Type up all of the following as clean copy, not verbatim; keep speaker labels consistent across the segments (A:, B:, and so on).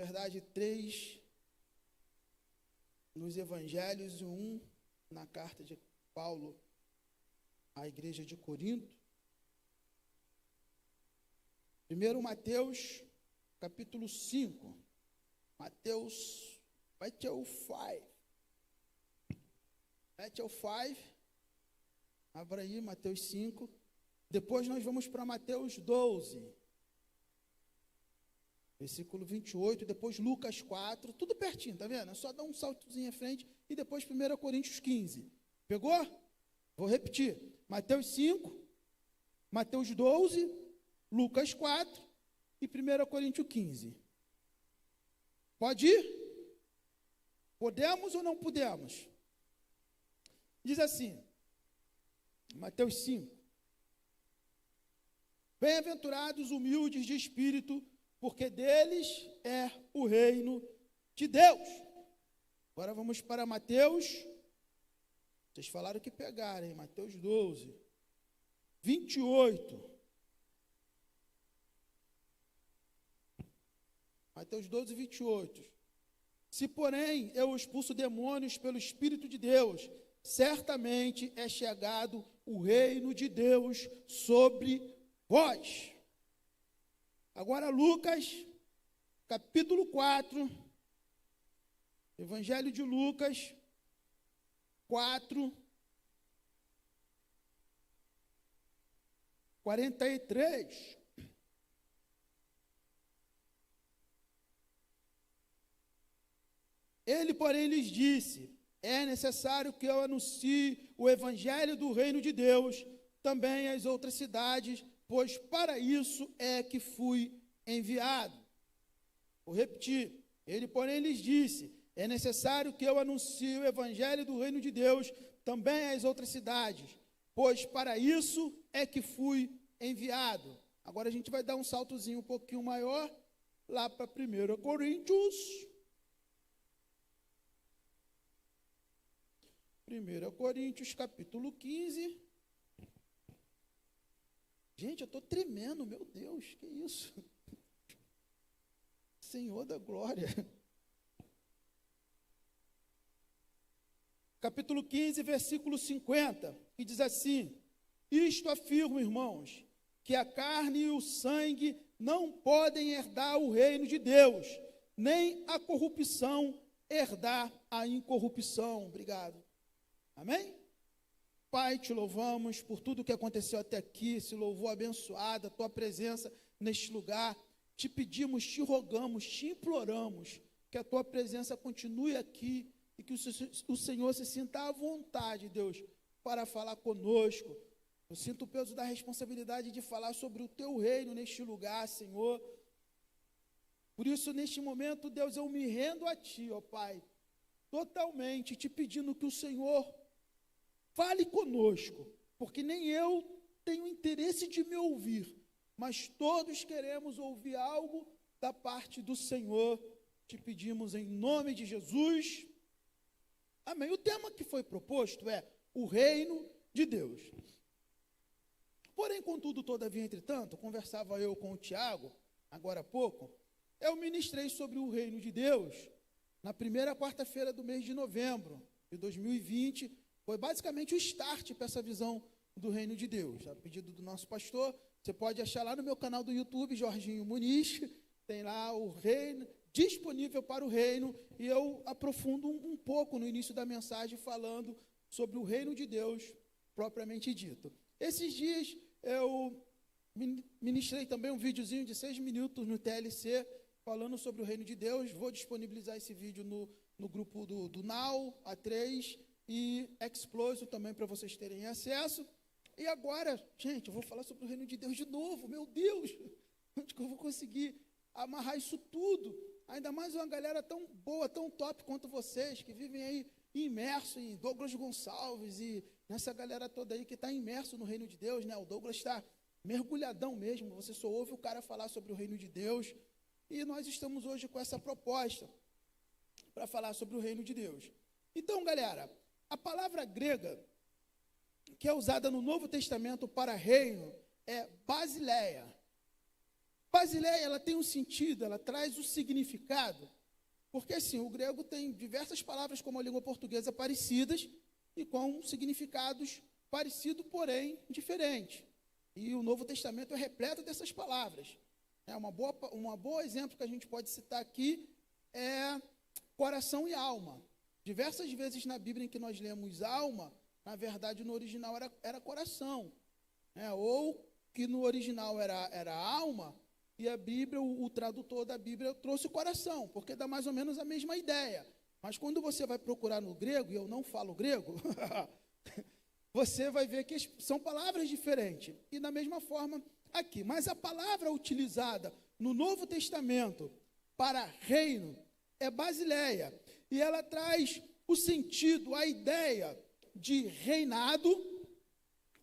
A: verdade, 3 nos evangelhos e 1 na carta de Paulo à igreja de Corinto. Primeiro Mateus, capítulo 5. Mateus 5. Abra aí, Mateus 5. Depois nós vamos para Mateus 12. Versículo 28, depois Lucas 4, tudo pertinho, tá vendo? É só dar um saltozinho à frente e depois 1 Coríntios 15. Pegou? Vou repetir. Mateus 5, Mateus 12, Lucas 4 e 1 Coríntios 15. Pode ir? Podemos ou não podemos? Diz assim, Mateus 5. Bem-aventurados humildes de espírito, porque deles é o reino de Deus. Agora vamos para Mateus. Vocês falaram que pegaram, hein? Mateus 12, 28. Mateus 12, 28. Se, porém, eu expulso demônios pelo Espírito de Deus, certamente é chegado o reino de Deus sobre vós. Agora Lucas, capítulo 4, Evangelho de Lucas, 4, 43. Ele, porém, lhes disse, é necessário que eu anuncie o evangelho do reino de Deus também às outras cidades, pois para isso é que fui enviado. Vou repetir. Ele, porém, lhes disse, é necessário que eu anuncie o evangelho do reino de Deus também às outras cidades, pois para isso é que fui enviado. Agora a gente vai dar um saltozinho um pouquinho maior, lá para 1 Coríntios. 1 Coríntios, capítulo 15. Gente, eu estou tremendo, meu Deus, que isso? Senhor da glória. Capítulo 15, versículo 50, que diz assim, isto afirmo, irmãos, que a carne e o sangue não podem herdar o reino de Deus, nem a corrupção herdar a incorrupção. Obrigado. Amém? Pai, te louvamos por tudo que aconteceu até aqui, esse louvor abençoado, a tua presença neste lugar. Te pedimos, te rogamos, te imploramos que a tua presença continue aqui e que o Senhor se sinta à vontade, Deus, para falar conosco. Eu sinto o peso da responsabilidade de falar sobre o teu reino neste lugar, Senhor. Por isso, neste momento, Deus, eu me rendo a ti, ó Pai, totalmente, te pedindo que o Senhor fale conosco, porque nem eu tenho interesse de me ouvir, mas todos queremos ouvir algo da parte do Senhor. Te pedimos em nome de Jesus. Amém. O tema que foi proposto é o reino de Deus. Porém, contudo, todavia, entretanto, conversava eu com o Tiago, agora há pouco, eu ministrei sobre o reino de Deus na primeira quarta-feira do mês de novembro de 2020, foi basicamente o start para essa visão do reino de Deus. A pedido do nosso pastor, você pode achar lá no meu canal do YouTube, Jorginho Muniz, tem lá o reino, disponível para o reino, e eu aprofundo um pouco no início da mensagem, falando sobre o reino de Deus, propriamente dito. Esses dias, eu ministrei também um videozinho de 6 minutos no TLC, falando sobre o reino de Deus. Vou disponibilizar esse vídeo no grupo do Now, A3, e Exploso também, para vocês terem acesso. E agora, gente, eu vou falar sobre o reino de Deus de novo. Meu Deus, onde que eu vou conseguir amarrar isso tudo? Ainda mais uma galera tão boa, tão top quanto vocês, que vivem aí imerso em Douglas Gonçalves e nessa galera toda aí que está imerso no reino de Deus, né? O Douglas está mergulhadão mesmo, você só ouve o cara falar sobre o reino de Deus. E nós estamos hoje com essa proposta para falar sobre o reino de Deus. Então, galera, a palavra grega que é usada no Novo Testamento para reino é basileia. Basileia, ela tem um sentido, ela traz o significado, porque assim, o grego tem diversas palavras como a língua portuguesa parecidas e com significados parecidos, porém diferentes. E o Novo Testamento é repleto dessas palavras. Uma boa exemplo que a gente pode citar aqui é coração e alma. Diversas vezes na Bíblia em que nós lemos alma, na verdade no original era coração, ou que no original era alma, e a Bíblia, o tradutor da Bíblia trouxe o coração, porque dá mais ou menos a mesma ideia. Mas quando você vai procurar no grego, e eu não falo grego, você vai ver que são palavras diferentes. E da mesma forma aqui. Mas a palavra utilizada no Novo Testamento para reino é basileia. E ela traz o sentido, a ideia de reinado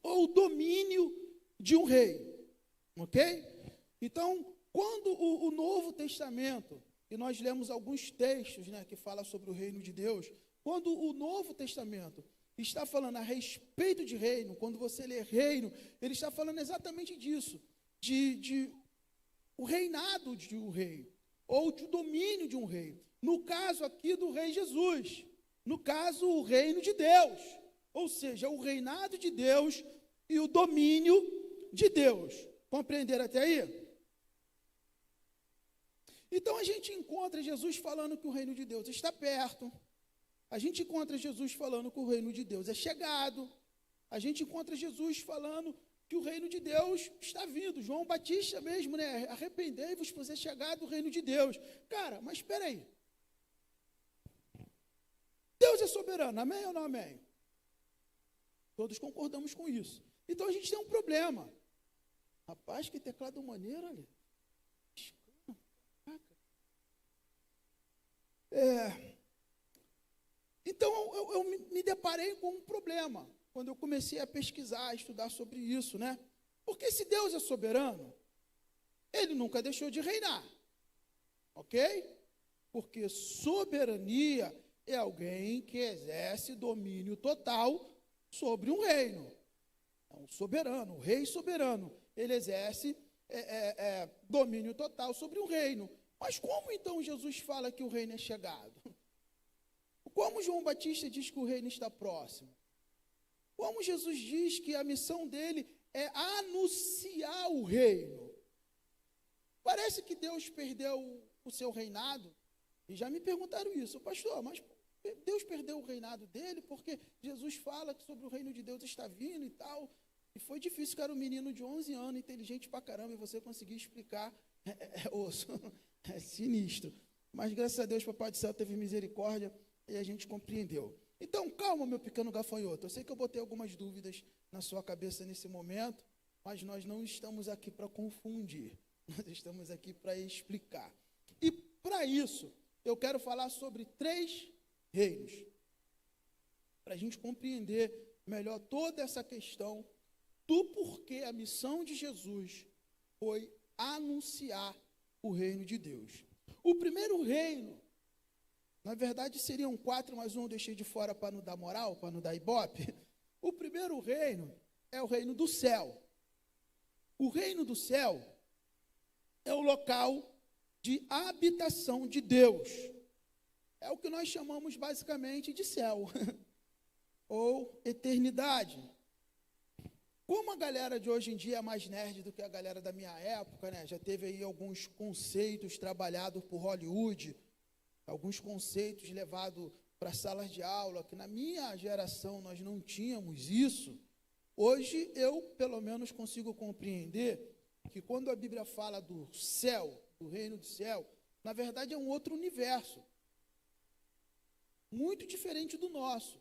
A: ou domínio de um rei. Ok? Então, quando o Novo Testamento, e nós lemos alguns textos, que falam sobre o reino de Deus, quando o Novo Testamento está falando a respeito de reino, quando você lê reino, ele está falando exatamente disso, de o reinado de um rei, ou de domínio de um rei. No caso aqui do rei Jesus, no caso o reino de Deus, ou seja, o reinado de Deus e o domínio de Deus. Compreenderam até aí? Então a gente encontra Jesus falando que o reino de Deus está perto. A gente encontra Jesus falando que o reino de Deus é chegado. A gente encontra Jesus falando que o reino de Deus está vindo. João Batista mesmo, arrependei-vos por ser chegado o reino de Deus. Cara, mas espera aí. Deus é soberano, amém ou não amém? Todos concordamos com isso. Então a gente tem um problema. Rapaz, que teclado maneiro ali. Então eu me deparei com um problema quando eu comecei a pesquisar, a estudar sobre isso, Porque se Deus é soberano, Ele nunca deixou de reinar, ok? Porque soberania é alguém que exerce domínio total sobre um reino. É um soberano, o rei soberano, ele exerce domínio total sobre um reino. Mas como então Jesus fala que o reino é chegado? Como João Batista diz que o reino está próximo? Como Jesus diz que a missão dele é anunciar o reino? Parece que Deus perdeu o seu reinado. E já me perguntaram isso, pastor, mas Deus perdeu o reinado dele porque Jesus fala que sobre o reino de Deus está vindo e tal. E foi difícil, cara, um menino de 11 anos, inteligente pra caramba, e você conseguir explicar, osso. É sinistro, mas graças a Deus, Papai do Céu teve misericórdia e a gente compreendeu. Então, calma, meu pequeno gafanhoto, eu sei que eu botei algumas dúvidas na sua cabeça nesse momento, mas nós não estamos aqui para confundir, nós estamos aqui para explicar. E para isso, eu quero falar sobre 3 reinos, para a gente compreender melhor toda essa questão do porquê a missão de Jesus foi anunciar o reino de Deus. O primeiro reino, na verdade seriam 4, mas um eu deixei de fora para não dar moral, para não dar ibope. O primeiro reino é o reino do céu. O reino do céu é o local de habitação de Deus. É o que nós chamamos basicamente de céu, ou eternidade. Como a galera de hoje em dia é mais nerd do que a galera da minha época, já teve aí alguns conceitos trabalhados por Hollywood, alguns conceitos levados para salas de aula, que na minha geração nós não tínhamos isso. Hoje eu, pelo menos, consigo compreender que quando a Bíblia fala do céu, do reino do céu, na verdade é um outro universo, muito diferente do nosso,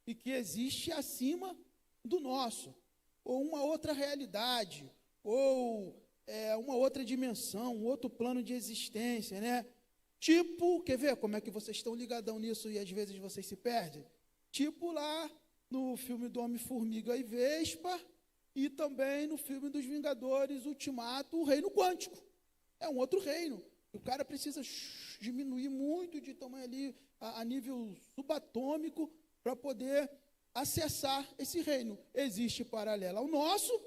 A: e que existe acima do nosso, ou uma outra realidade, ou uma outra dimensão, um outro plano de existência, Tipo, quer ver como é que vocês estão ligadão nisso e às vezes vocês se perdem? Tipo lá no filme do Homem-Formiga e Vespa, e também no filme dos Vingadores Ultimato, o reino quântico. É um outro reino. O cara precisa diminuir muito de tamanho ali, a nível subatômico, para poder acessar esse reino. Existe paralelo ao nosso,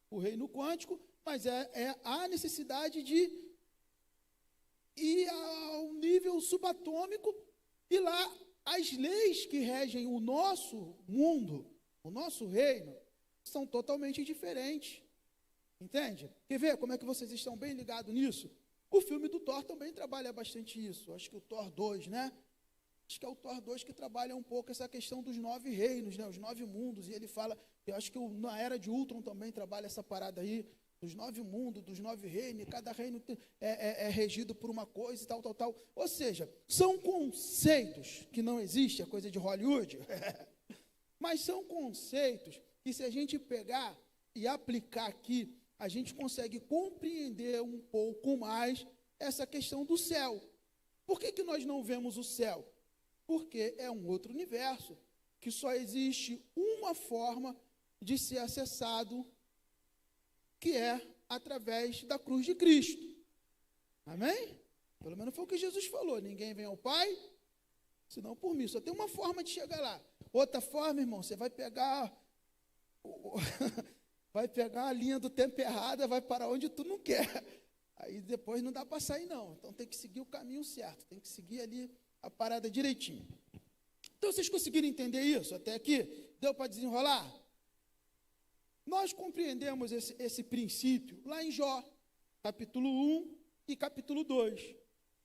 A: o reino quântico, mas há necessidade de ir ao nível subatômico, e lá as leis que regem o nosso mundo, o nosso reino, são totalmente diferentes. Entende? Quer ver como é que vocês estão bem ligados nisso? O filme do Thor também trabalha bastante isso. Acho que o Thor 2, né? Acho que é o Thor 2 que trabalha um pouco essa questão dos 9 reinos, né? Os 9 mundos. E ele fala, eu acho que na Era de Ultron também trabalha essa parada aí, dos 9 mundos, dos 9 reinos, e cada reino é regido por uma coisa e tal, tal, tal. Ou seja, são conceitos que não existem, é coisa de Hollywood, mas são conceitos que, se a gente pegar e aplicar aqui, a gente consegue compreender um pouco mais essa questão do céu. Por que nós não vemos o céu? Porque é um outro universo, que só existe uma forma de ser acessado, que é através da cruz de Cristo. Amém? Pelo menos foi o que Jesus falou, ninguém vem ao Pai, senão por mim. Só tem uma forma de chegar lá. Outra forma, irmão, você vai pegar a linha do tempo errada, vai para onde tu não quer. Aí depois não dá para sair, não. Então tem que seguir o caminho certo, tem que seguir ali a parada direitinho. Então vocês conseguiram entender isso até aqui? Deu para desenrolar? Nós compreendemos esse princípio lá em Jó, capítulo 1 e capítulo 2.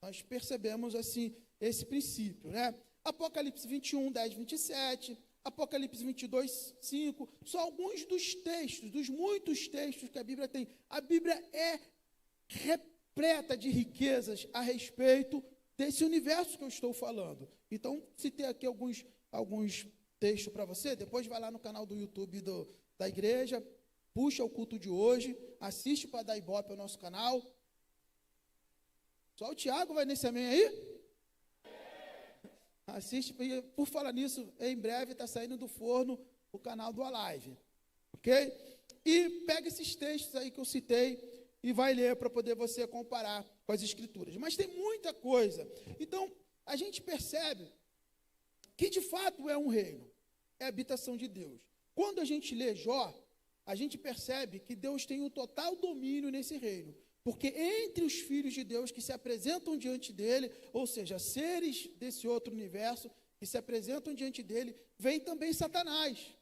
A: Nós percebemos assim esse princípio, né? Apocalipse 21, 10, 27, Apocalipse 22, 5, são alguns dos textos, dos muitos textos que a Bíblia tem. A Bíblia é repleta de riquezas a respeito desse universo que eu estou falando. Então, citei aqui alguns textos para você, depois vai lá no canal do YouTube da igreja, puxa o culto de hoje, assiste para dar ibope ao nosso canal. Só o Tiago vai nesse amém aí? Assiste, por falar nisso, em breve está saindo do forno o canal do Alive, ok? E pega esses textos aí que eu citei e vai ler para poder você comparar com as escrituras. Mas tem muita coisa. Então, a gente percebe que de fato é um reino, é a habitação de Deus. Quando a gente lê Jó, a gente percebe que Deus tem um total domínio nesse reino. Porque entre os filhos de Deus que se apresentam diante dele, ou seja, seres desse outro universo que se apresentam diante dele, vem também Satanás,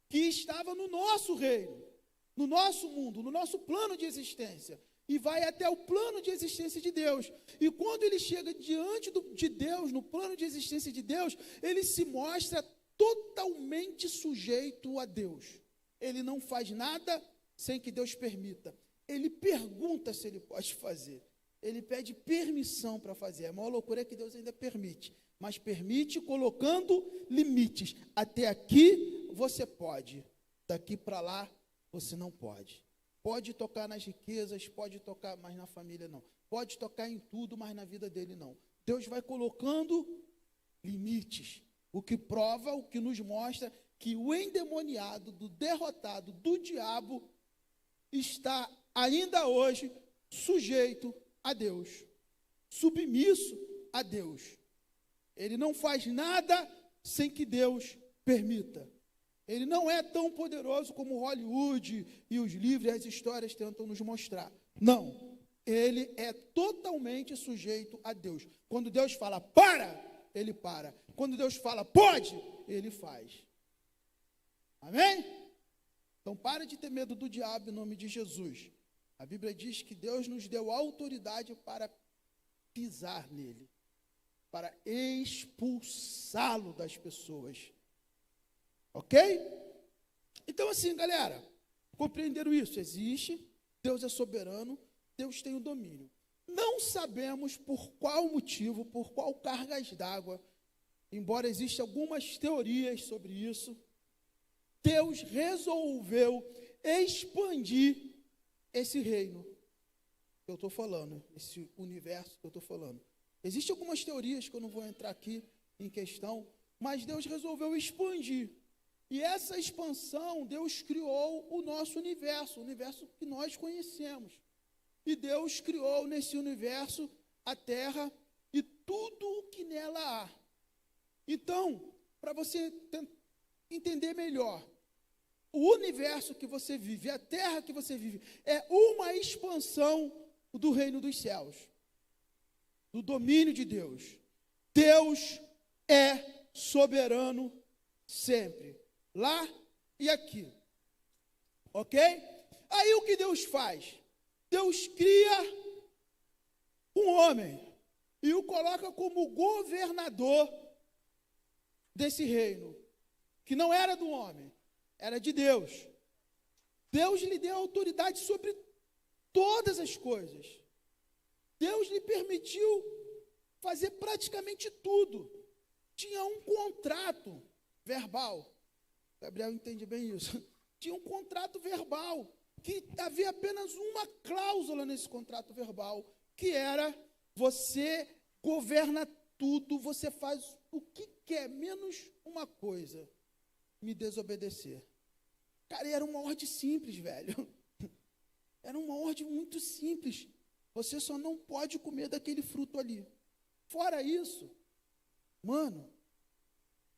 A: que estava no nosso reino, no nosso mundo, no nosso plano de existência, e vai até o plano de existência de Deus. E quando ele chega diante de Deus, no plano de existência de Deus, ele se mostra totalmente sujeito a Deus. Ele não faz nada sem que Deus permita. Ele pergunta se ele pode fazer. Ele pede permissão para fazer. A maior loucura é que Deus ainda permite. Mas permite colocando limites. Até aqui você pode. Daqui para lá você não pode. Pode tocar nas riquezas, pode tocar, mas na família não. Pode tocar em tudo, mas na vida dele não. Deus vai colocando limites. O que prova, o que nos mostra que o endemoniado, do derrotado, do diabo, está ainda hoje sujeito a Deus, submisso a Deus. Ele não faz nada sem que Deus permita. Ele não é tão poderoso como Hollywood e os livros e as histórias tentam nos mostrar. Não, ele é totalmente sujeito a Deus. Quando Deus fala para, ele para. Quando Deus fala pode, ele faz. Amém? Então, para de ter medo do diabo em nome de Jesus. A Bíblia diz que Deus nos deu autoridade para pisar nele, para expulsá-lo das pessoas. Ok? Então, assim, galera, compreenderam isso? Existe, Deus é soberano, Deus tem o domínio. Não sabemos por qual motivo, por qual cargas d'água, embora existam algumas teorias sobre isso, Deus resolveu expandir esse reino que eu estou falando, esse universo que eu estou falando. Existem algumas teorias que eu não vou entrar aqui em questão, mas Deus resolveu expandir. E essa expansão, Deus criou o nosso universo, o universo que nós conhecemos. E Deus criou nesse universo a terra e tudo o que nela há. Então, para você entender melhor, o universo que você vive, a terra que você vive, é uma expansão do reino dos céus, do domínio de Deus. Deus é soberano sempre, lá e aqui. Ok? Aí o que Deus faz? Deus cria um homem e o coloca como governador desse reino, que não era do homem, era de Deus. Deus lhe deu autoridade sobre todas as coisas. Deus lhe permitiu fazer praticamente tudo. Tinha um contrato verbal. Gabriel entende bem isso. Tinha um contrato verbal, que havia apenas uma cláusula nesse contrato verbal, que era: você governa tudo, você faz o que quer, menos uma coisa: me desobedecer. Cara, era uma ordem simples, velho. Era uma ordem muito simples. Você só não pode comer daquele fruto ali. Fora isso, mano,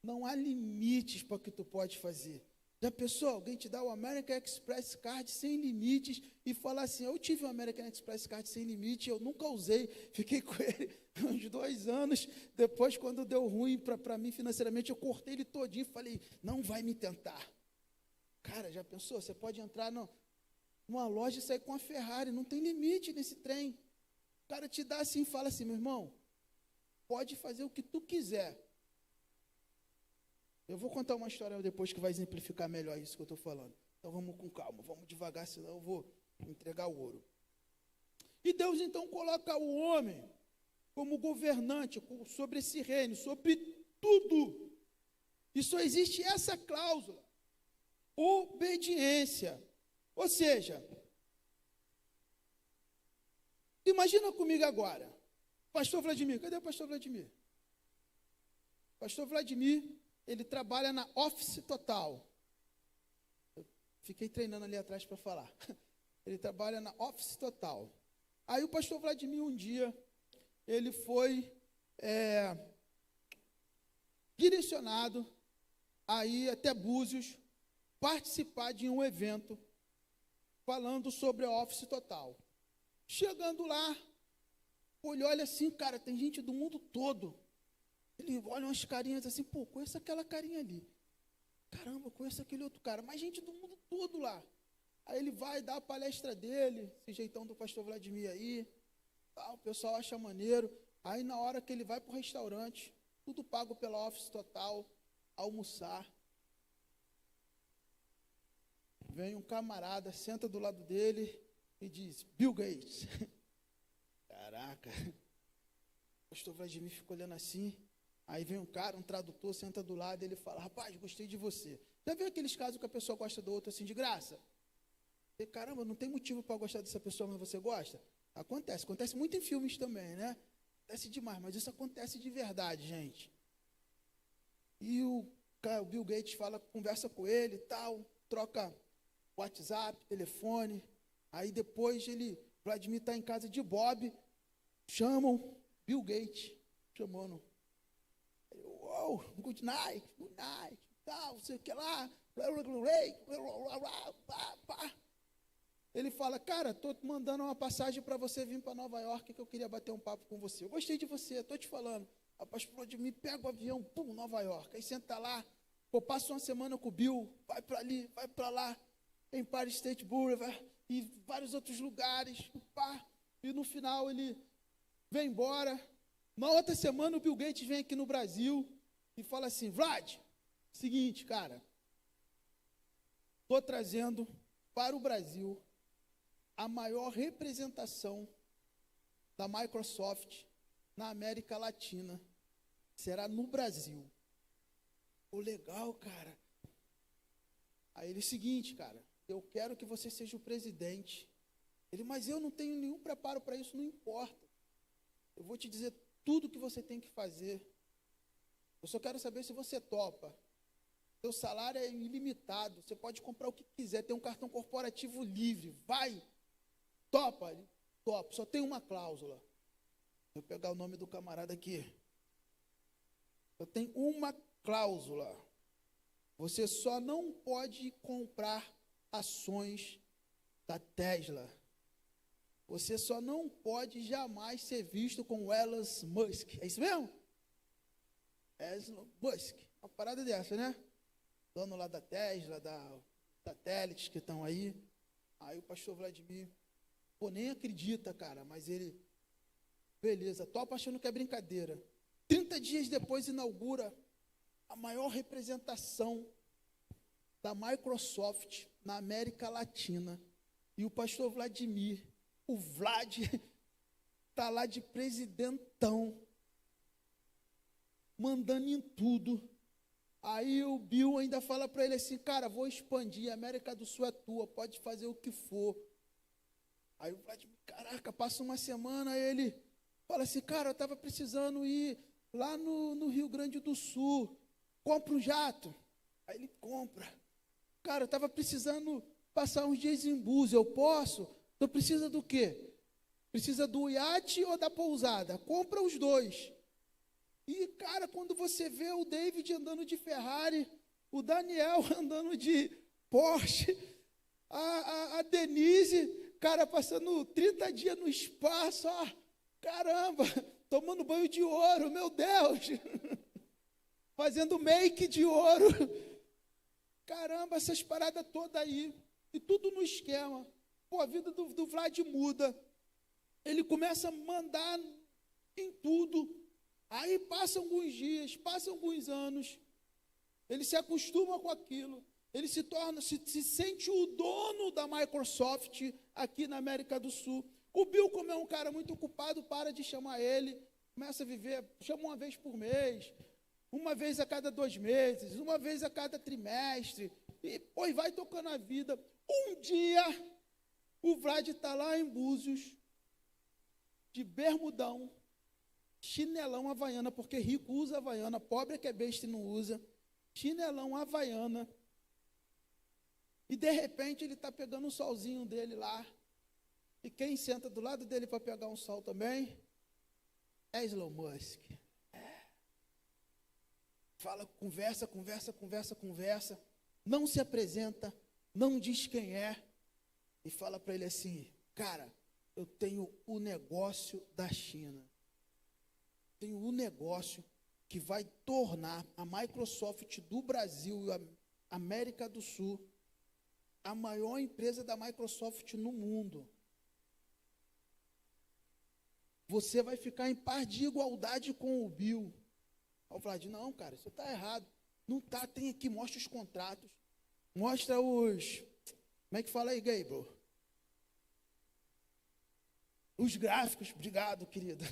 A: não há limites para o que tu pode fazer. Já pensou? Alguém te dá o American Express Card sem limites e falar assim: eu tive o American Express Card sem limite, eu nunca usei, fiquei com ele uns 2 anos. Depois, quando deu ruim para mim financeiramente, eu cortei ele todinho e falei: não vai me tentar. Cara, já pensou? Você pode entrar numa loja e sair com a Ferrari, não tem limite nesse trem. O cara te dá assim e fala assim: meu irmão, pode fazer o que tu quiser. Eu vou contar uma história depois que vai exemplificar melhor isso que eu estou falando. Então vamos com calma, vamos devagar, senão eu vou entregar o ouro. E Deus então coloca o homem como governante sobre esse reino, sobre tudo. E só existe essa cláusula: obediência. Ou seja, imagina comigo agora, pastor Vladimir, cadê o pastor Vladimir? Pastor Vladimir, ele trabalha na Office Total. Eu fiquei treinando ali atrás para falar. Ele trabalha na Office Total. Aí o pastor Vladimir, um dia, ele foi direcionado a ir até Búzios participar de um evento falando sobre a Office Total. Chegando lá, ele olha assim, cara, tem gente do mundo todo. Ele olha umas carinhas assim: pô, conheço aquela carinha ali. Caramba, conheço aquele outro cara. Mas gente do mundo todo lá. Aí ele vai dar a palestra dele, esse jeitão do pastor Vladimir aí. O pessoal acha maneiro. Aí na hora que ele vai para o restaurante, tudo pago pela Office Total, almoçar. Vem um camarada, senta do lado dele e diz: Bill Gates. Caraca. O pastor Vladimir fica olhando assim. Aí vem um cara, um tradutor, senta do lado e ele fala: rapaz, gostei de você. Já viu aqueles casos que a pessoa gosta do outro assim de graça? E, caramba, não tem motivo para gostar dessa pessoa, mas você gosta? Acontece muito em filmes também, né? Acontece demais, mas isso acontece de verdade, gente. E o Bill Gates conversa com ele e tal, troca WhatsApp, telefone. Aí depois Vladimir está em casa de Bob, chamam Bill Gates, chamando. Oh, good night, tal, não sei o que lá. Ele fala: cara, estou mandando uma passagem para você vir para Nova York, que eu queria bater um papo com você. Eu gostei de você, estou te falando. Rapaz, me pega o avião, pum, Nova York. Aí senta lá, passa uma semana com o Bill, vai para ali, vai para lá, Empire State Boulevard e vários outros lugares. E no final ele vem embora. Na outra semana o Bill Gates vem aqui no Brasil e fala assim: Vlad, seguinte, cara, estou trazendo para o Brasil a maior representação da Microsoft na América Latina. Será no Brasil. Pô, legal, cara. Aí ele: seguinte, cara, eu quero que você seja o presidente. Ele: mas eu não tenho nenhum preparo para isso. Não importa. Eu vou te dizer tudo o que você tem que fazer. Eu só quero saber se você topa. Seu salário é ilimitado. Você pode comprar o que quiser. Tem um cartão corporativo livre. Vai. Topa. Ele: topa. Só tem uma cláusula. Vou pegar o nome do camarada aqui. Só tem uma cláusula. Você só não pode comprar ações da Tesla. Você só não pode jamais ser visto com o Elon Musk. É isso mesmo? Elon Musk. Uma parada dessa, né? Dono lá da Tesla, da satélites que estão aí. Aí o pastor Vladimir, pô, nem acredita, cara, mas ele, beleza, topa achando que é brincadeira. 30 dias depois inaugura a maior representação da Microsoft na América Latina. E o pastor Vladimir, o Vlad, está lá de presidentão, mandando em tudo. Aí o Bill ainda fala para ele assim, cara, vou expandir, a América do Sul é tua, pode fazer o que for. Aí o Vladimir, caraca, passa uma semana, aí ele fala assim, cara, eu estava precisando ir lá no Rio Grande do Sul, compra um jato. Aí ele compra. Cara, eu estava precisando passar uns dias em Búzios, eu posso? Tu precisa do quê? Precisa do iate ou da pousada? Compra os dois. E, cara, quando você vê o David andando de Ferrari, o Daniel andando de Porsche, a Denise, cara, passando 30 dias no espaço, caramba, tomando banho de ouro, meu Deus, fazendo make de ouro, caramba, essas paradas todas aí, e tudo no esquema. Pô, a vida do Vlad muda, ele começa a mandar em tudo. Aí passam alguns dias, passam alguns anos, ele se acostuma com aquilo, ele se sente o dono da Microsoft aqui na América do Sul. O Bill, como é um cara muito ocupado, para de chamar ele, começa a viver, chama uma vez por mês, uma vez a cada 2 meses, uma vez a cada trimestre, e pô, vai tocando a vida. Um dia, o Vlad está lá em Búzios, de bermudão, chinelão havaiana, porque rico usa havaiana, pobre é que é besta e não usa, chinelão havaiana, e de repente ele está pegando um solzinho dele lá, e quem senta do lado dele para pegar um sol também, é Elon Musk. Fala, conversa, não se apresenta, não diz quem é, e fala para ele assim, cara, eu tenho o negócio da China. Tenho um negócio que vai tornar a Microsoft do Brasil e a América do Sul a maior empresa da Microsoft no mundo. Você vai ficar em par de igualdade com o Bill. Aí eu falei, não, cara, isso está errado. Não está, tem aqui, mostra os contratos. Mostra os... Como é que fala aí, Gabriel? Os gráficos, obrigado, querida.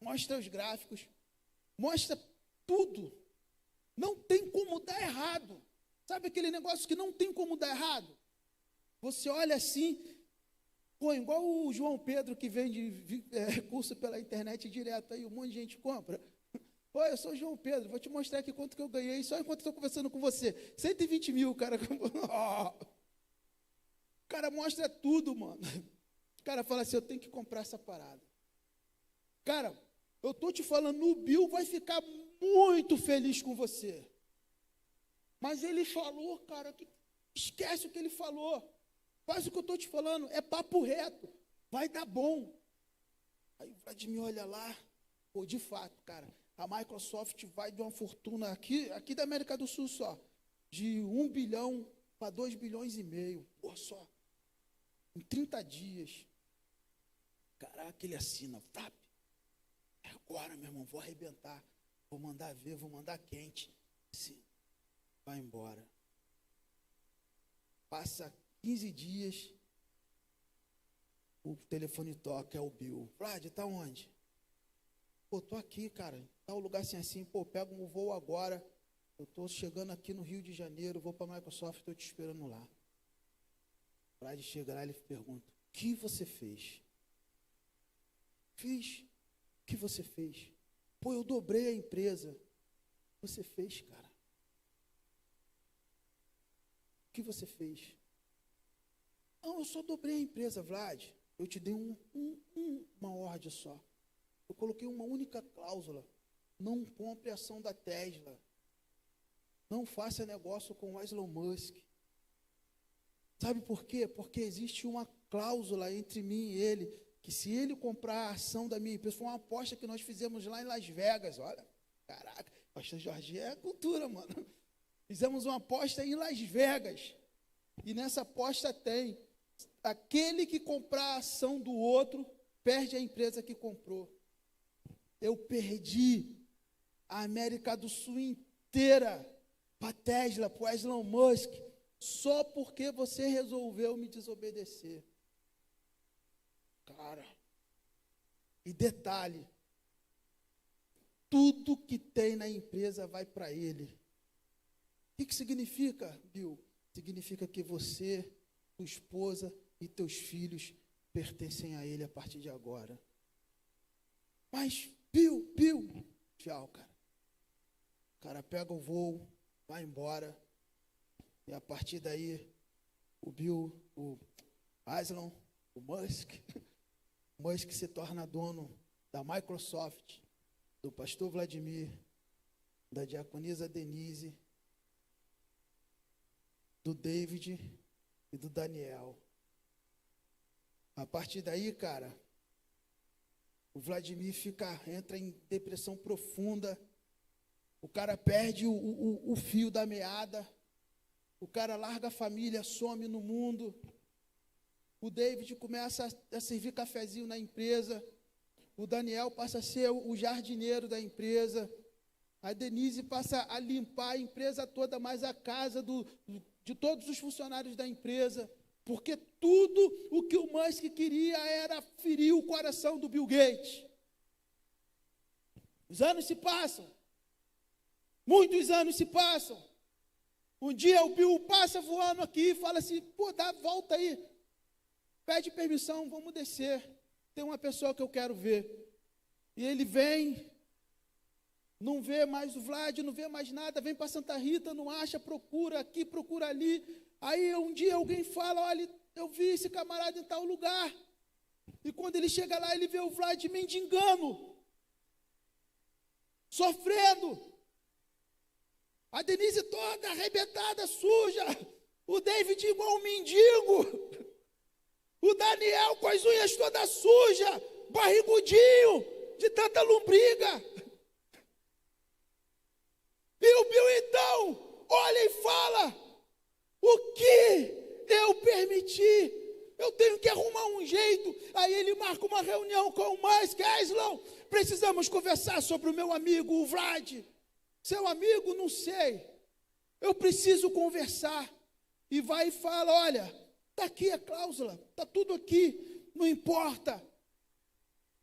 A: Mostra os gráficos, mostra tudo. Não tem como dar errado. Sabe aquele negócio que não tem como dar errado? Você olha assim, pô, igual o João Pedro que vende curso pela internet direto, aí um monte de gente compra. Pô, eu sou o João Pedro, vou te mostrar aqui quanto que eu ganhei, só enquanto estou conversando com você. 120 mil, cara. O cara mostra tudo, mano. O cara fala assim, eu tenho que comprar essa parada. Cara, eu estou te falando, o Bill vai ficar muito feliz com você. Mas ele falou, cara, esquece o que ele falou. Faz o que eu estou te falando, é papo reto, vai dar bom. Aí o Vladimir olha lá, pô, de fato, cara, a Microsoft vai de uma fortuna aqui da América do Sul só, de 1 bilhão para 2 bilhões e meio, pô, só, em 30 dias. Caraca, ele assina, agora, meu irmão, vou arrebentar, vou mandar ver, vou mandar quente. Sim, vai embora. Passa 15 dias, o telefone toca, é o Bill. Vlad, tá onde? Pô, tô aqui, cara, tá um lugar assim, pô, pega um voo agora, eu tô chegando aqui no Rio de Janeiro, vou para a Microsoft, tô te esperando lá. O Vlad chega lá e ele pergunta, o que você fez? Fiz. O que você fez? Pô, eu dobrei a empresa. Você fez, cara. O que você fez? Não, eu só dobrei a empresa, Vlad. Eu te dei uma ordem só. Eu coloquei uma única cláusula. Não compre ação da Tesla. não faça negócio com o Elon Musk. Sabe por quê? Porque existe uma cláusula entre mim e ele, que se ele comprar a ação da minha empresa, foi uma aposta que nós fizemos lá em Las Vegas, olha, caraca, pastor Jorge é cultura, mano. Fizemos uma aposta em Las Vegas, e nessa aposta tem, aquele que comprar a ação do outro, perde a empresa que comprou. Eu perdi a América do Sul inteira para Tesla, para Elon Musk, só porque você resolveu me desobedecer. Cara, e detalhe, tudo que tem na empresa vai para ele. O que significa, Bill? Significa que você, tua esposa e teus filhos pertencem a ele a partir de agora. Mas, Bill, tchau, cara. O cara pega o voo, vai embora, e a partir daí, o Bill, o Elon, o Musk se torna dono da Microsoft, do pastor Vladimir, da diaconisa Denise, do David e do Daniel. A partir daí, cara, o Vladimir entra em depressão profunda, o cara perde o fio da meada, o cara larga a família, some no mundo, o David começa a servir cafezinho na empresa, o Daniel passa a ser o jardineiro da empresa, a Denise passa a limpar a empresa toda, mais a casa de todos os funcionários da empresa, porque tudo o que o Musk queria era ferir o coração do Bill Gates. Os anos se passam, muitos anos se passam. Um dia o Bill passa voando aqui e fala assim, pô, dá a volta aí, pede permissão, vamos descer, tem uma pessoa que eu quero ver. E ele vem, não vê mais o Vlad, não vê mais nada, vem para Santa Rita, não acha, procura aqui, procura ali. Aí um dia alguém fala, olha, eu vi esse camarada em tal lugar. E quando ele chega lá, ele vê o Vlad mendigando, sofrendo. A Denise toda arrebentada, suja. O David igual um mendigo. O Daniel com as unhas todas sujas, barrigudinho, de tanta lombriga. E o Bill então olha e fala, o que eu permiti? Eu tenho que arrumar um jeito. Aí ele marca uma reunião com o Musk, Elon, precisamos conversar sobre o meu amigo, o Vlad. Seu amigo, não sei, eu preciso conversar. E vai e fala, olha, está aqui a cláusula, está tudo aqui, não importa.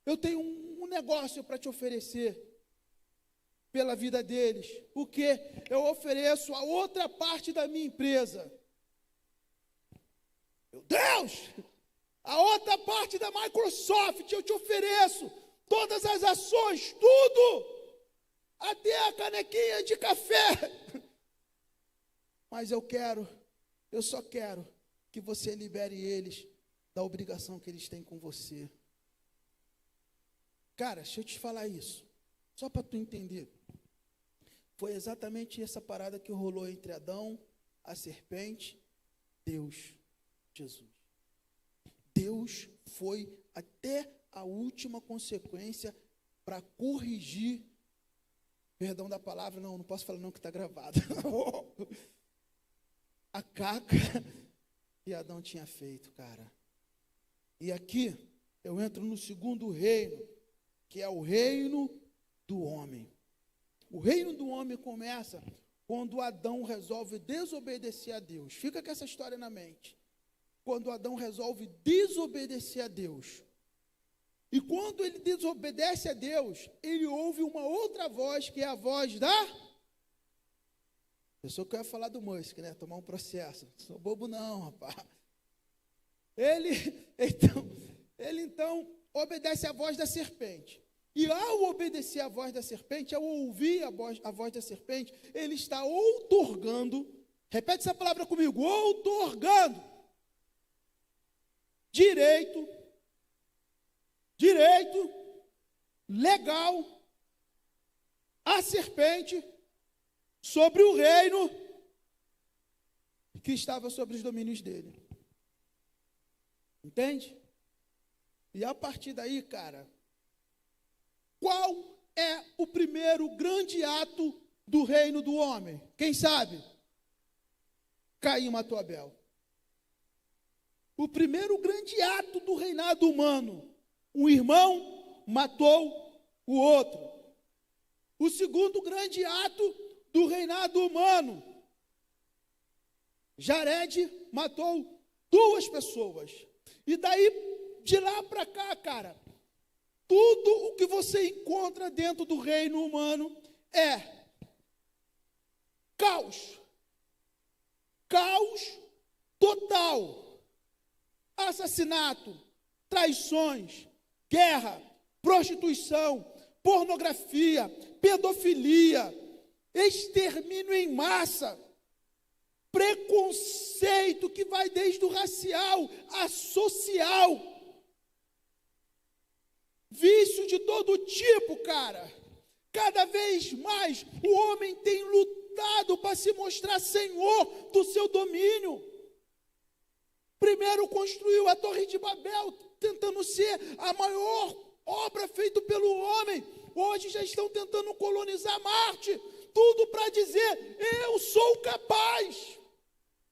A: Eu tenho um negócio para te oferecer pela vida deles. O quê? Eu ofereço a outra parte da minha empresa. Meu Deus! A outra parte da Microsoft, eu te ofereço todas as ações, tudo! Até a canequinha de café. Mas eu só quero que você libere eles da obrigação que eles têm com você. Cara, deixa eu te falar isso, só para tu entender. Foi exatamente essa parada que rolou entre Adão, a serpente, Deus, Jesus. Deus foi até a última consequência para corrigir, perdão da palavra, não posso falar não que está gravado, a caca que Adão tinha feito, cara. E aqui eu entro no segundo reino, que é o reino do homem. O reino do homem começa quando Adão resolve desobedecer a Deus. Fica com essa história na mente. Quando Adão resolve desobedecer a Deus. E quando ele desobedece a Deus, ele ouve uma outra voz, que é a voz da... Eu sou que eu ia falar do Musk, né? Tomar um processo. Não sou bobo não, rapaz. Ele então obedece à voz da serpente. E ao obedecer à voz da serpente, ao ouvir a voz da serpente, ele está outorgando, repete essa palavra comigo, outorgando direito legal à serpente sobre o reino que estava sobre os domínios dele. Entende? E a partir daí, cara, qual é o primeiro grande ato do reino do homem? Quem sabe? Caim matou Abel. O primeiro grande ato do reinado humano, um irmão matou o outro. O segundo grande ato do reinado humano, Jared matou 2 pessoas. E daí, de lá para cá, cara, tudo o que você encontra dentro do reino humano é caos. Caos total. Assassinato, traições, guerra, prostituição, pornografia, pedofilia, extermínio em massa, preconceito que vai desde o racial a social, vício de todo tipo, cara. Cada vez mais o homem tem lutado para se mostrar senhor do seu domínio. Primeiro construiu a Torre de Babel, tentando ser a maior obra feita pelo homem. Hoje já estão tentando colonizar Marte. Tudo para dizer, eu sou capaz.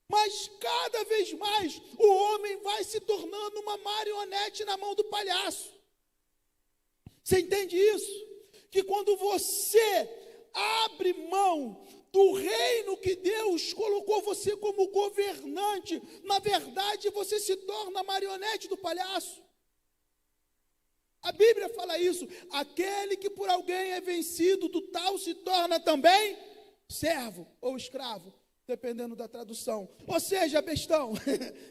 A: Mas cada vez mais o homem vai se tornando uma marionete na mão do palhaço. Você entende isso? Que quando você abre mão do reino que Deus colocou você como governante, na verdade você se torna marionete do palhaço. A Bíblia fala isso. Aquele que por alguém é vencido, do tal se torna também servo ou escravo, dependendo da tradução. Ou seja, bestão,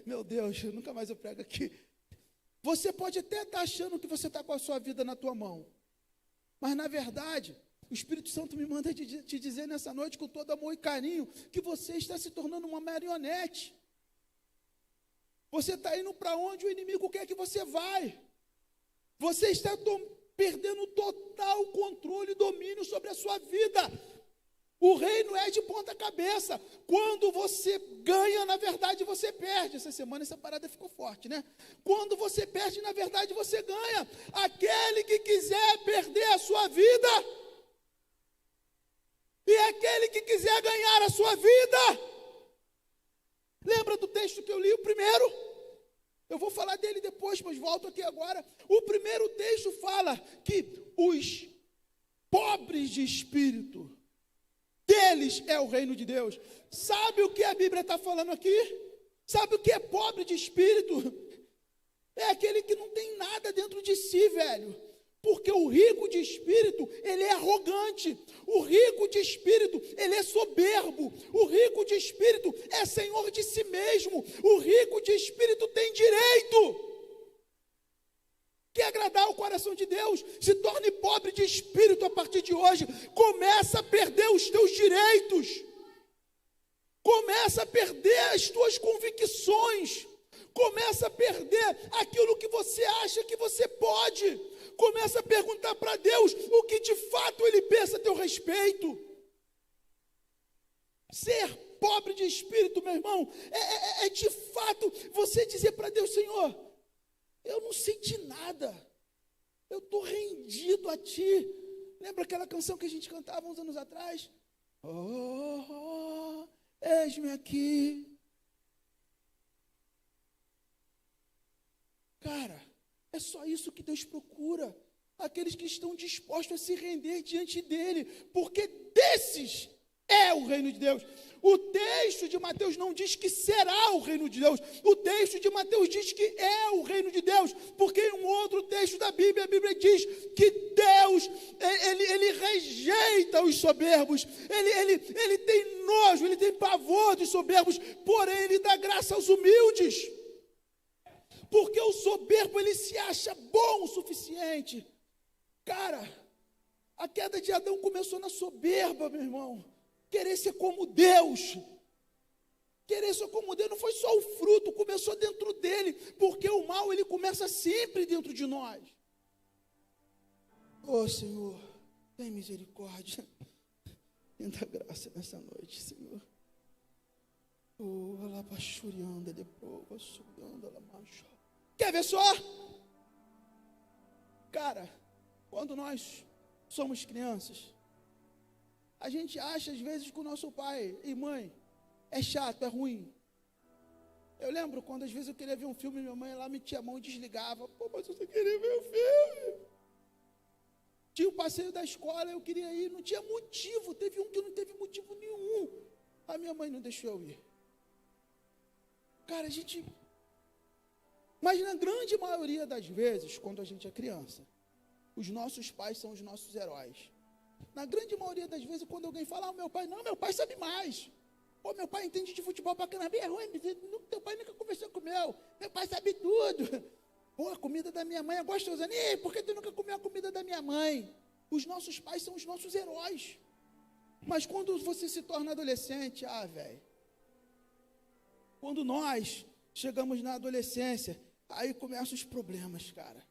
A: meu Deus, nunca mais eu prego aqui. Você pode até estar achando que você está com a sua vida na tua mão, mas na verdade, o Espírito Santo me manda te dizer nessa noite, com todo amor e carinho, que você está se tornando uma marionete. Você está indo para onde o inimigo quer que você vai. Você está perdendo total controle e domínio sobre a sua vida. O reino é de ponta cabeça. Quando você ganha, na verdade você perde. Essa semana essa parada ficou forte, né? Quando você perde, na verdade você ganha. Aquele que quiser perder a sua vida, e aquele que quiser ganhar a sua vida. Lembra do texto que eu li, o primeiro? Eu vou falar dele depois, mas volto aqui agora. O primeiro texto fala que os pobres de espírito, deles é o reino de Deus. Sabe o que a Bíblia está falando aqui? Sabe o que é pobre de espírito? É aquele que não tem nada dentro de si, velho. Porque o rico de espírito, ele é arrogante. O rico de espírito, ele é soberbo. O rico de espírito é senhor de si mesmo. O rico de espírito tem direito. Quer agradar o coração de Deus? Se torne pobre de espírito a partir de hoje. Começa a perder os teus direitos. Começa a perder as tuas convicções. Começa a perder aquilo que você acha que você pode. Começa a perguntar para Deus o que de fato Ele pensa a teu respeito. Ser pobre de espírito, meu irmão, é de fato você dizer para Deus: Senhor, eu não sei de nada, eu estou rendido a Ti. Lembra aquela canção que a gente cantava uns anos atrás? Oh, eis-me aqui. Cara, é só isso que Deus procura. Aqueles que estão dispostos a se render diante dEle, porque desses é o reino de Deus. O texto de Mateus não diz que será o reino de Deus. O texto de Mateus diz que é o reino de Deus, porque em um outro texto da Bíblia, a Bíblia diz que Deus, ele rejeita os soberbos, ele tem nojo, ele tem pavor dos soberbos, porém ele dá graça aos humildes. Porque o soberbo, ele se acha bom o suficiente. Cara, a queda de Adão começou na soberba, meu irmão. Querer ser como Deus. Querer ser como Deus não foi só o fruto, começou dentro dele. Porque o mal, ele começa sempre dentro de nós. Oh, Senhor, tem misericórdia. Me dá graça nessa noite, Senhor. Quer ver só? Cara, quando nós somos crianças, a gente acha às vezes que o nosso pai e mãe é chato, é ruim. Eu lembro quando às vezes eu queria ver um filme, minha mãe lá metia a mão e desligava. Pô, mas eu só queria ver o filme. Tinha o passeio da escola, eu queria ir, não tinha motivo. Teve um que não teve motivo nenhum. A minha mãe não deixou eu ir. Cara, mas na grande maioria das vezes, quando a gente é criança, os nossos pais são os nossos heróis. Na grande maioria das vezes, quando alguém fala, meu pai sabe mais. Pô, meu pai entende de futebol pra caramba. É ruim, teu pai nunca conversou com o meu pai sabe tudo. Pô, a comida da minha mãe é gostosa. Por que tu nunca comeu a comida da minha mãe? Os nossos pais são os nossos heróis. Mas quando você se torna adolescente, velho, quando nós chegamos na adolescência, aí começam os problemas, cara.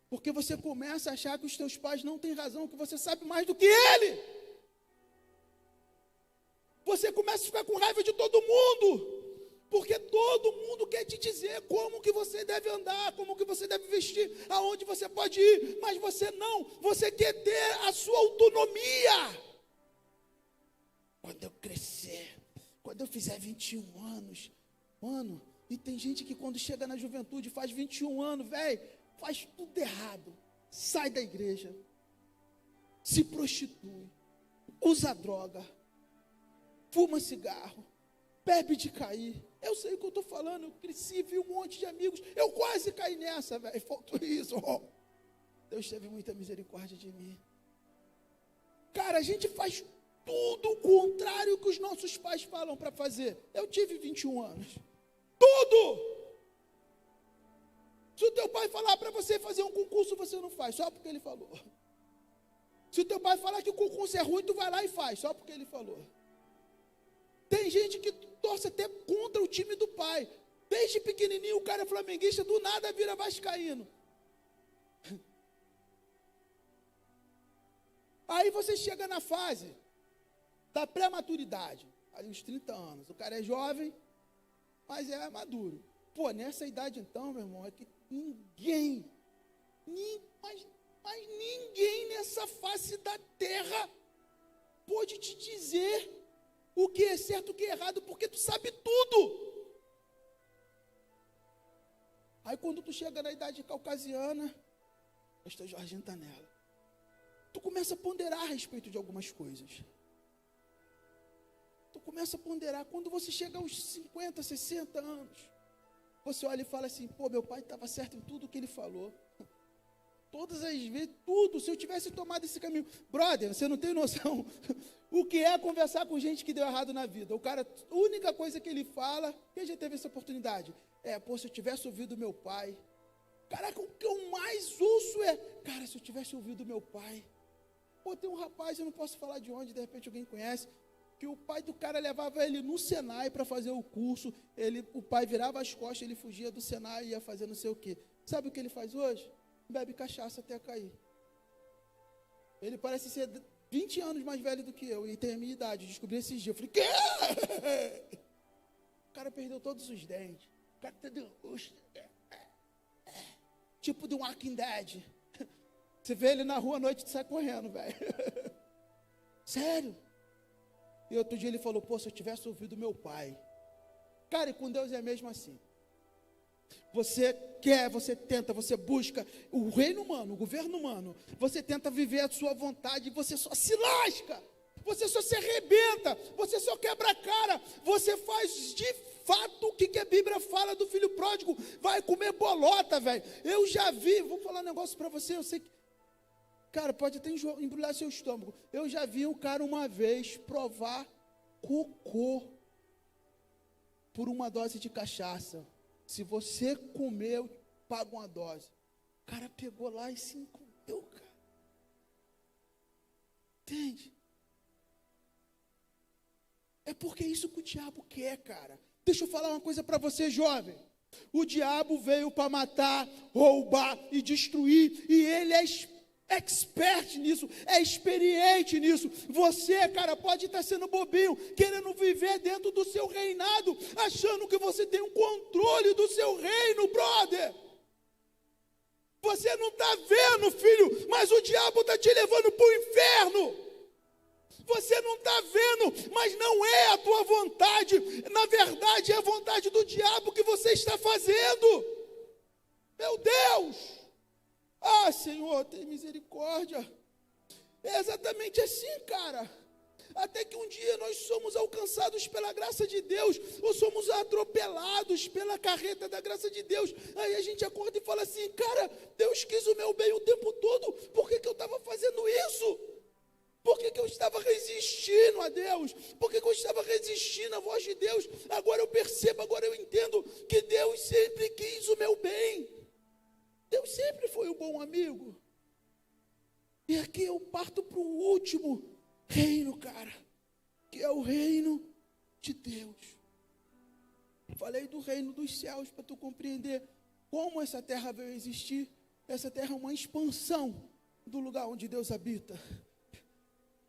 A: Porque você começa a achar que os teus pais não têm razão, que você sabe mais do que ele. Você começa a ficar com raiva de todo mundo. Porque todo mundo quer te dizer como que você deve andar, como que você deve vestir, aonde você pode ir. Mas você não, você quer ter a sua autonomia. Quando eu crescer, quando eu fizer 21 anos, mano, e tem gente que quando chega na juventude faz 21 anos, velho, faz tudo errado. Sai da igreja, se prostitui, usa droga, fuma cigarro, bebe de cair. Eu sei o que eu estou falando, eu cresci, vi um monte de amigos, eu quase caí nessa, velho, faltou isso. Deus teve muita misericórdia de mim. Cara, a gente faz tudo o contrário que os nossos pais falam para fazer. Eu tive 21 anos. Tudo! Se o teu pai falar para você fazer um concurso, você não faz, só porque ele falou. Se o teu pai falar que o concurso é ruim, tu vai lá e faz, só porque ele falou. Tem gente que torce até contra o time do pai. Desde pequenininho o cara é flamenguista, do nada vira vascaíno. Aí você chega na fase da pré-maturidade, ali uns 30 anos. O cara é jovem, mas é maduro. Pô, nessa idade então, meu irmão, é que mas ninguém nessa face da terra pode te dizer o que é certo e o que é errado, porque tu sabe tudo. Aí quando tu chega na idade caucasiana, pastor Jorginho está nela, tu começa a ponderar a respeito de algumas coisas. Tu começa a ponderar, quando você chega aos 50, 60 anos, você olha e fala assim, pô, meu pai estava certo em tudo que ele falou. Todas as vezes, tudo, se eu tivesse tomado esse caminho. Brother, você não tem noção o que é conversar com gente que deu errado na vida. O cara, a única coisa que ele fala, quem já teve essa oportunidade? Se eu tivesse ouvido meu pai. Caraca, o que eu mais ouço cara, se eu tivesse ouvido meu pai. Pô, tem um rapaz, eu não posso falar de onde, de repente alguém conhece, que o pai do cara levava ele no Senai para fazer o curso, o pai virava as costas, ele fugia do Senai e ia fazer não sei o quê. Sabe o que ele faz hoje? Bebe cachaça até cair. Ele parece ser 20 anos mais velho do que eu, e tem a minha idade, descobri esses dias. Eu falei, quê? O cara perdeu todos os dentes. O cara tipo de um Walking Dead. Você vê ele na rua à noite e sai correndo, velho. Sério. E outro dia ele falou, se eu tivesse ouvido meu pai. Cara, e com Deus é mesmo assim. Você quer, você tenta, você busca o reino humano, o governo humano. Você tenta viver a sua vontade e você só se lasca. Você só se arrebenta. Você só quebra a cara. Você faz de fato o que a Bíblia fala do filho pródigo. Vai comer bolota, velho. Eu já vi, vou falar um negócio para você, eu sei que, cara, pode até embrulhar seu estômago. Eu já vi um cara uma vez provar cocô por uma dose de cachaça. Se você comer, eu pago uma dose. O cara pegou lá e se encolheu, cara. Entende? É porque é isso que o diabo quer, cara. Deixa eu falar uma coisa para você, jovem. O diabo veio para matar, roubar e destruir. E ele é expert nisso, é experiente nisso. Você, cara, pode estar sendo bobinho, querendo viver dentro do seu reinado, achando que você tem um controle do seu reino, brother. Você não está vendo, filho, mas o diabo está te levando para o inferno. Você não está vendo, mas não é a tua vontade. Na verdade, é a vontade do diabo que você está fazendo. Meu Deus! Ah, Senhor, tem misericórdia. É exatamente assim, cara. Até que um dia nós somos alcançados pela graça de Deus, ou somos atropelados pela carreta da graça de Deus. Aí a gente acorda e fala assim, cara, Deus quis o meu bem o tempo todo, por que eu estava fazendo isso? Por que eu estava resistindo a Deus? Por que eu estava resistindo à voz de Deus? Agora eu percebo, agora eu entendo que Deus sempre quis o meu bem. Deus sempre foi um bom amigo. E aqui eu parto para o último reino, cara, que é o reino de Deus. Falei do reino dos céus para tu compreender como essa terra veio existir. Essa terra é uma expansão do lugar onde Deus habita.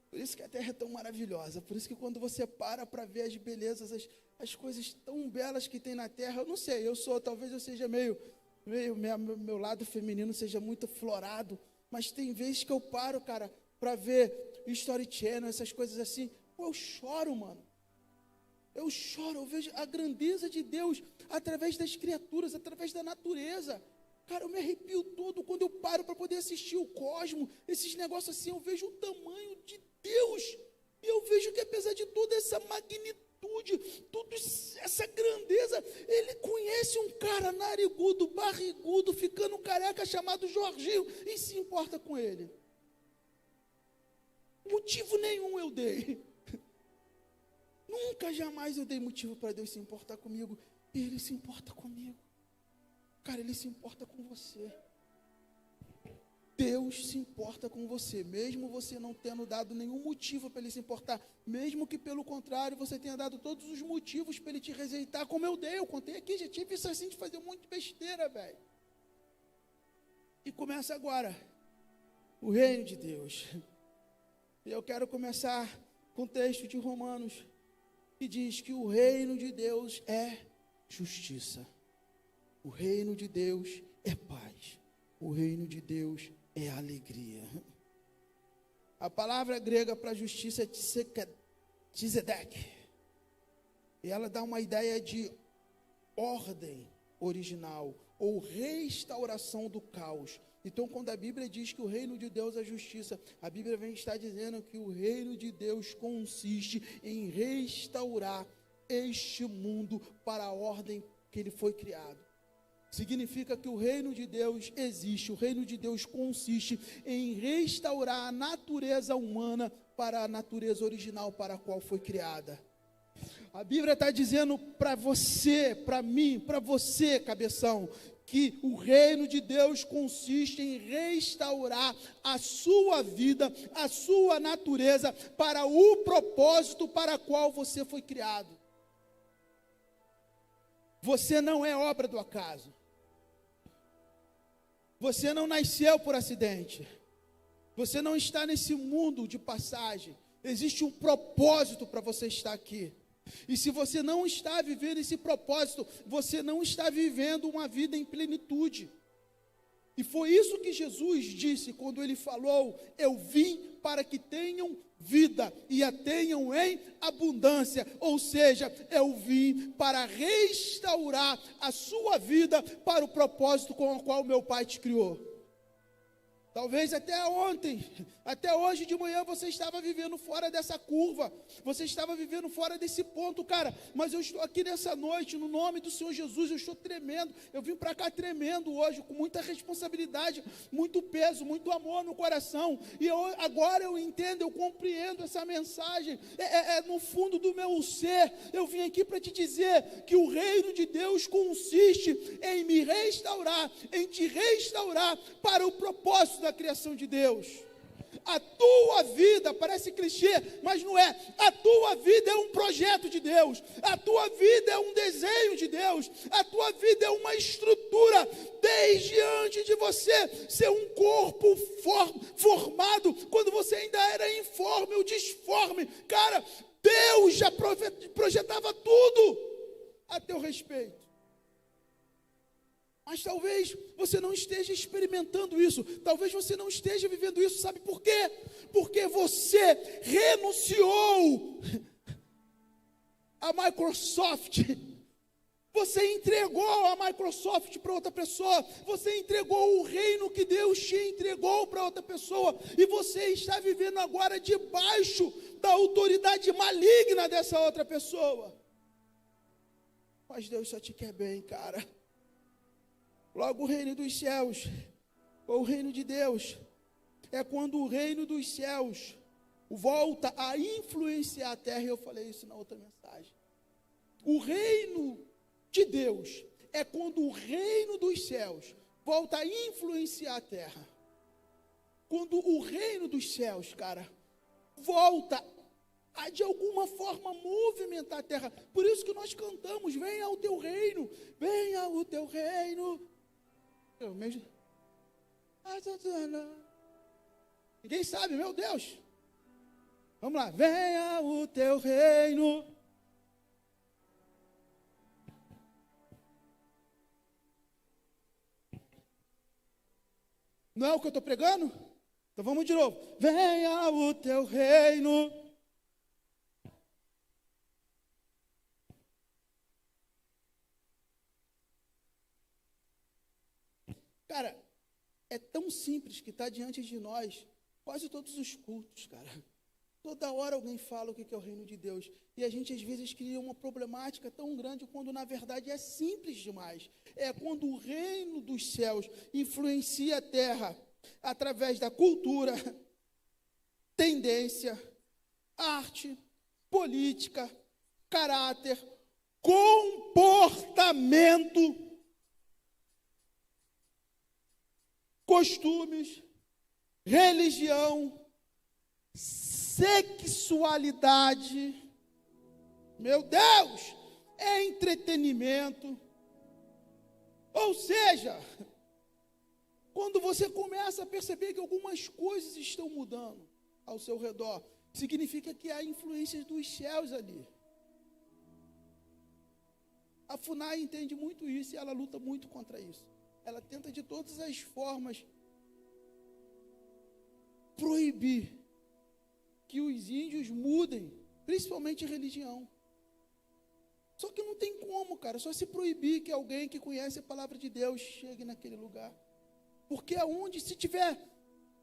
A: Por isso que a terra é tão maravilhosa. Por isso que quando você para ver as belezas, as coisas tão belas que tem na terra, eu não sei, talvez eu seja meu lado feminino seja muito florado, mas tem vezes que eu paro, cara, para ver History Channel, essas coisas assim, eu choro, mano. Eu choro, eu vejo a grandeza de Deus através das criaturas, através da natureza. Cara, eu me arrepio todo quando eu paro para poder assistir o cosmos, esses negócios assim, eu vejo o tamanho de Deus, e eu vejo que apesar de toda essa magnitude, toda essa grandeza, Ele conhece um cara narigudo, barrigudo, ficando careca, chamado Jorginho, e se importa com ele. Motivo nenhum eu dei. Nunca, jamais eu dei motivo para Deus se importar comigo, e Ele se importa comigo. Cara, Ele se importa com você. Deus se importa com você, mesmo você não tendo dado nenhum motivo para Ele se importar, mesmo que pelo contrário, você tenha dado todos os motivos para Ele te rejeitar, como eu dei, eu contei aqui, já tive isso assim de fazer um monte de besteira, velho. E começa agora, o reino de Deus. E eu quero começar com o texto de Romanos, que diz que o reino de Deus é justiça. O reino de Deus é paz. O reino de Deus é alegria. A palavra grega para justiça é tzedek. E ela dá uma ideia de ordem original, ou restauração do caos. Então, quando a Bíblia diz que o reino de Deus é justiça, a Bíblia vem estar dizendo que o reino de Deus consiste em restaurar este mundo para a ordem que ele foi criado. Significa que o reino de Deus existe, o reino de Deus consiste em restaurar a natureza humana para a natureza original para a qual foi criada. A Bíblia está dizendo para você, para mim, para você, cabeção, que o reino de Deus consiste em restaurar a sua vida, a sua natureza para o propósito para o qual você foi criado. Você não é obra do acaso. Você não nasceu por acidente. Você não está nesse mundo de passagem. Existe um propósito para você estar aqui. E se você não está vivendo esse propósito, você não está vivendo uma vida em plenitude. E foi isso que Jesus disse quando Ele falou: eu vim para que tenham vida e a tenham em abundância. Ou seja, eu vim para restaurar a sua vida para o propósito com o qual meu Pai te criou. Talvez até ontem, até hoje de manhã você estava vivendo fora dessa curva, você estava vivendo fora desse ponto, cara, mas eu estou aqui nessa noite, no nome do Senhor Jesus, eu estou tremendo, eu vim para cá tremendo hoje, com muita responsabilidade, muito peso, muito amor no coração, e agora eu entendo, eu compreendo essa mensagem, no fundo do meu ser, eu vim aqui para te dizer que o reino de Deus consiste em me restaurar, em te restaurar para o propósito da criação de Deus. A tua vida, parece clichê, mas não é. A tua vida é um projeto de Deus. A tua vida é um desenho de Deus. A tua vida é uma estrutura desde antes de você ser um corpo formado, quando você ainda era informe ou disforme. Cara, Deus já projetava tudo a teu respeito. Mas talvez você não esteja experimentando isso, talvez você não esteja vivendo isso, sabe por quê? Porque você renunciou a Microsoft, você entregou a Microsoft para outra pessoa, você entregou o reino que Deus te entregou para outra pessoa, e você está vivendo agora debaixo da autoridade maligna dessa outra pessoa. Mas Deus só te quer bem, cara. Logo o reino dos céus, ou o reino de Deus, é quando o reino dos céus volta a influenciar a terra. E eu falei isso na outra mensagem. O reino de Deus é quando o reino dos céus volta a influenciar a terra. Quando o reino dos céus, cara, volta a de alguma forma movimentar a terra. Por isso que nós cantamos: venha o teu reino, venha o teu reino. Eu mesmo. Ninguém sabe, meu Deus. Vamos lá. Venha o teu reino. Não é o que eu estou pregando? Então vamos de novo. Venha o teu reino. Cara, é tão simples que está diante de nós, quase todos os cultos, cara. Toda hora alguém fala o que é o reino de Deus. E a gente às vezes cria uma problemática tão grande, quando na verdade é simples demais. É quando o reino dos céus influencia a terra através da cultura, tendência, arte, política, caráter, comportamento, costumes, religião, sexualidade, meu Deus, é entretenimento. Ou seja, quando você começa a perceber que algumas coisas estão mudando ao seu redor, significa que há influências dos céus ali. A FUNAI entende muito isso e ela luta muito contra isso. Ela tenta de todas as formas proibir que os índios mudem, principalmente religião. Só que não tem como, cara, só se proibir que alguém que conhece a palavra de Deus chegue naquele lugar. Porque aonde, se tiver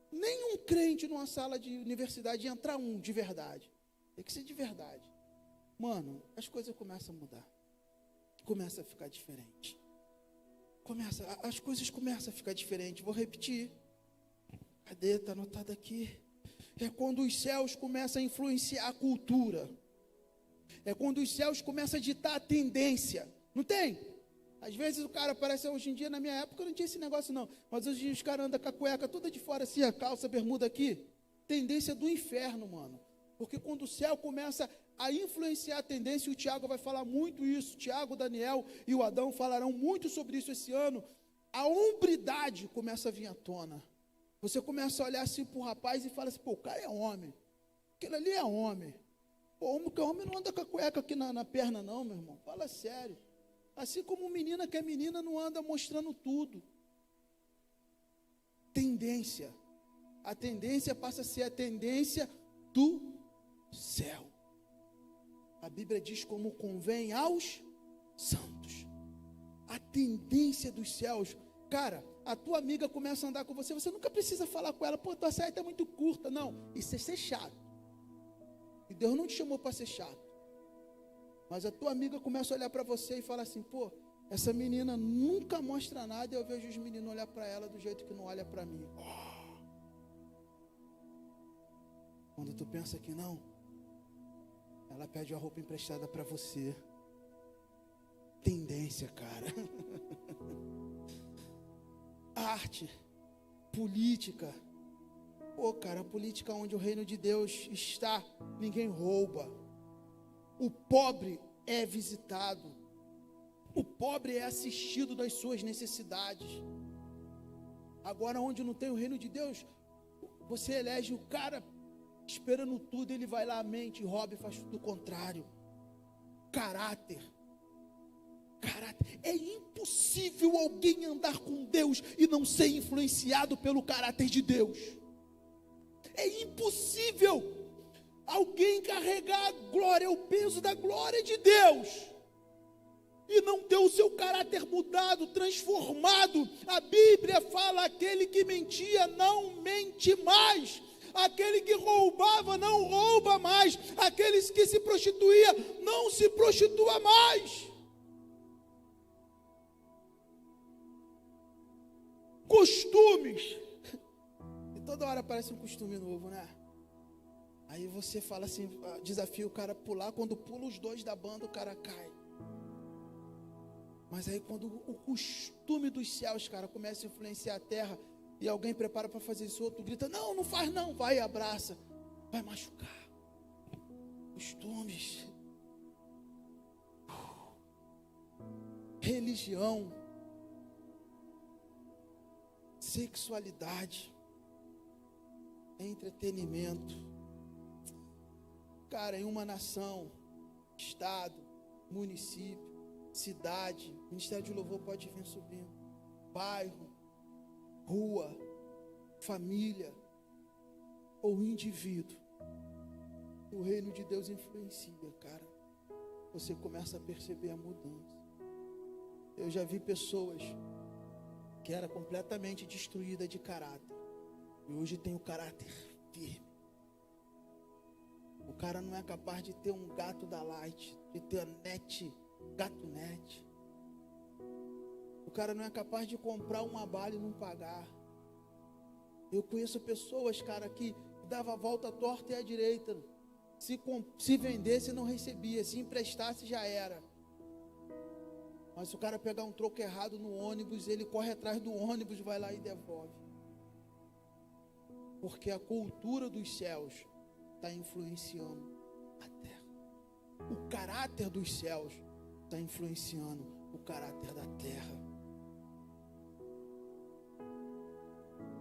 A: nenhum crente numa sala de universidade, entrar um de verdade, tem que ser de verdade, mano, as coisas começam a mudar, começa a ficar diferente. As coisas começam a ficar diferentes. Vou repetir. Cadê? Está anotado aqui. É quando os céus começam a influenciar a cultura. É quando os céus começam a ditar a tendência. Não tem? Às vezes o cara parece, hoje em dia, na minha época, não tinha esse negócio não. Mas hoje em dia os caras andam com a cueca toda de fora, assim, a calça, a bermuda aqui. Tendência do inferno, mano. Porque quando o céu começa a influenciar a tendência, e o Tiago vai falar muito isso, Tiago, Daniel e o Adão falarão muito sobre isso esse ano, a hombridade começa a vir à tona. Você começa a olhar assim para o rapaz e fala assim: pô, o cara é homem, aquele ali é homem. Pô, homem não anda com a cueca aqui na perna não, meu irmão, fala sério. Assim como menina que é menina não anda mostrando tudo. Tendência. A tendência passa a ser a tendência do céu. A Bíblia diz como convém aos santos. A tendência dos céus. Cara, a tua amiga começa a andar com você, você nunca precisa falar com ela: pô, tua saia está muito curta. Não, isso é ser chato. E Deus não te chamou para ser chato. Mas a tua amiga começa a olhar para você e fala assim: pô, essa menina nunca mostra nada, e eu vejo os meninos olhar para ela do jeito que não olha para mim. Quando tu pensa que não, ela pede uma roupa emprestada para você. Tendência, cara. Arte, política, Cara, a política onde o reino de Deus está, ninguém rouba. O pobre é visitado. O pobre é assistido das suas necessidades. Agora, onde não tem o reino de Deus, você elege o cara esperando tudo, ele vai lá, mente, rouba e faz tudo o contrário. Caráter. É impossível alguém andar com Deus e não ser influenciado pelo caráter de Deus. É impossível alguém carregar a glória, o peso da glória de Deus e não ter o seu caráter mudado, transformado. A Bíblia fala: aquele que mentia não mente mais, aquele que roubava não rouba mais, aquele que se prostituía não se prostitua mais. Costumes, e toda hora aparece um costume novo, né? Aí você fala assim, desafia o cara a pular, quando pula os dois da banda o cara cai. Mas aí quando o costume dos céus, cara, começa a influenciar a terra, e alguém prepara para fazer isso, outro grita: não, não faz não, vai e abraça, vai machucar. Costumes, religião, sexualidade, entretenimento. Cara, em uma nação, estado, município, cidade, Ministério de Louvor pode vir subindo, bairro, rua, família ou indivíduo, o reino de Deus influencia, cara. Você começa a perceber a mudança. Eu já vi pessoas que era completamente destruída de caráter, e hoje tem o caráter firme. O cara não é capaz de ter um gato da Light, de ter a net, gato net. O cara não é capaz de comprar uma bala e não pagar. Eu conheço pessoas, cara, que dava a volta torta e à direita. Se vendesse não recebia, se emprestasse já era. Mas se o cara pegar um troco errado no ônibus, ele corre atrás do ônibus, vai lá e devolve. Porque a cultura dos céus está influenciando a terra. O caráter dos céus está influenciando o caráter da terra.